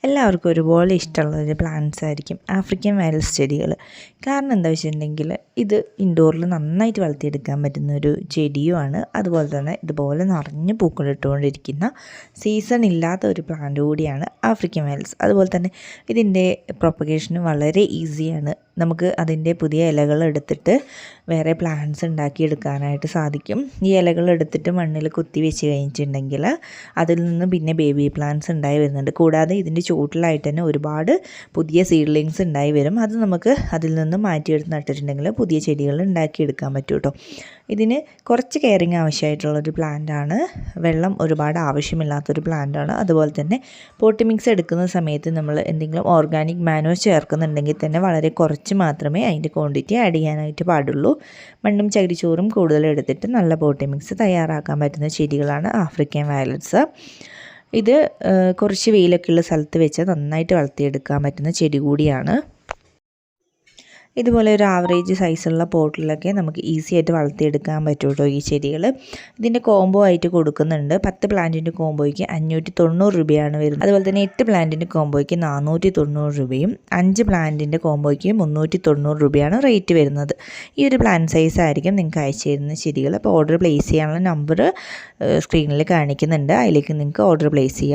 എല്ലാവർക്കും ഒരുപോലെ ഇഷ്ടമുള്ളൊരു പ്ലാന്റ്സ് ആയിരിക്കും ആഫ്രിക്കൻ വയലറ്റ്സ് ചെടികൾ. കാരണം എന്താ വെച്ചിട്ടുണ്ടെങ്കിൽ ഇത് ഇൻഡോറിൽ നന്നായിട്ട് വളർത്തിയെടുക്കാൻ പറ്റുന്ന ഒരു ചെടിയുമാണ്. അതുപോലെ തന്നെ ഇതുപോലെ നിറഞ്ഞ് പൂക്കളിട്ടുകൊണ്ടിരിക്കുന്ന സീസൺ ഇല്ലാത്ത ഒരു പ്ലാന്റ് കൂടിയാണ് ആഫ്രിക്കൻ വയലറ്റ്സ്. അതുപോലെ തന്നെ ഇതിൻ്റെ പ്രൊപ്പഗേഷന് വളരെ ഈസിയാണ്. നമുക്ക് അതിൻ്റെ പുതിയ ഇലകൾ എടുത്തിട്ട് വേറെ പ്ലാന്റ്സ് ഉണ്ടാക്കിയെടുക്കാനായിട്ട് സാധിക്കും. ഈ ഇലകൾ എടുത്തിട്ട് മണ്ണിൽ കുത്തി വെച്ച് കഴിഞ്ഞിട്ടുണ്ടെങ്കിൽ അതിൽ നിന്ന് പിന്നെ ബേബി പ്ലാന്റ്സ് ഉണ്ടായി വരുന്നുണ്ട്. കൂടാതെ ഇതിൻ്റെ ചുവട്ടിലായിട്ട് തന്നെ ഒരുപാട് പുതിയ സീഡ്ലിങ്സ് ഉണ്ടായി വരും. അത് നമുക്ക് അതിൽ നിന്ന് മാറ്റിയെടുത്ത് നട്ടിട്ടുണ്ടെങ്കിൽ പുതിയ ചെടികൾ ഉണ്ടാക്കിയെടുക്കാൻ പറ്റും കേട്ടോ. ഇതിന് കുറച്ച് കെയറിങ് ആവശ്യമായിട്ടുള്ളൊരു പ്ലാന്റാണ്. വെള്ളം ഒരുപാട് ആവശ്യമില്ലാത്തൊരു പ്ലാന്റാണ്. അതുപോലെ തന്നെ പോട്ടി മിക്സ് എടുക്കുന്ന സമയത്ത് നമ്മൾ എന്തെങ്കിലും ഓർഗാനിക് മാനോ ചേർക്കുന്നുണ്ടെങ്കിൽ തന്നെ വളരെ കുറച്ച് മാത്രമേ അതിൻ്റെ ക്വാണ്ടിറ്റി ആഡ് ചെയ്യാനായിട്ട് പാടുള്ളൂ. മണ്ണും ചകിരിച്ചോറും കൂടുതൽ എടുത്തിട്ട് നല്ല പോട്ടി മിക്സ് തയ്യാറാക്കാൻ പറ്റുന്ന ചെടികളാണ് ആഫ്രിക്കൻ വയലറ്റ്സ്. ഇത് കുറച്ച് വെയിലൊക്കെ ഉള്ള സ്ഥലത്ത് വെച്ച് നന്നായിട്ട് വളർത്തിയെടുക്കാൻ പറ്റുന്ന ചെടി കൂടിയാണ്. ഇതുപോലെ ഒരു ആവറേജ് സൈസുള്ള പോട്ടിലൊക്കെ നമുക്ക് ഈസി ആയിട്ട് വളർത്തിയെടുക്കാൻ പറ്റും കേട്ടോ ഈ ചെടികൾ. ഇതിൻ്റെ കോംബോ ആയിട്ട് കൊടുക്കുന്നുണ്ട്. 10 പ്ലാന്റിൻ്റെ കോംബോയ്ക്ക് 590 രൂപയാണ് വരുന്നത്. അതുപോലെ തന്നെ 8 പ്ലാന്റിൻ്റെ കോംബോയ്ക്ക് 490 രൂപയും 5 പ്ലാന്റിൻ്റെ കോംബോയ്ക്ക് 390 രൂപയാണ് റേറ്റ് വരുന്നത്. ഈ ഒരു പ്ലാന്റ് സൈസ് ആയിരിക്കും നിങ്ങൾക്ക് അയച്ചു തരുന്ന ചെടികൾ. അപ്പോൾ ഓർഡർ പ്ലേസ് ചെയ്യാനുള്ള നമ്പർ സ്ക്രീനിൽ കാണിക്കുന്നുണ്ട്. അതിലേക്ക് നിങ്ങൾക്ക് ഓർഡർ പ്ലേസ് ചെയ്യാം.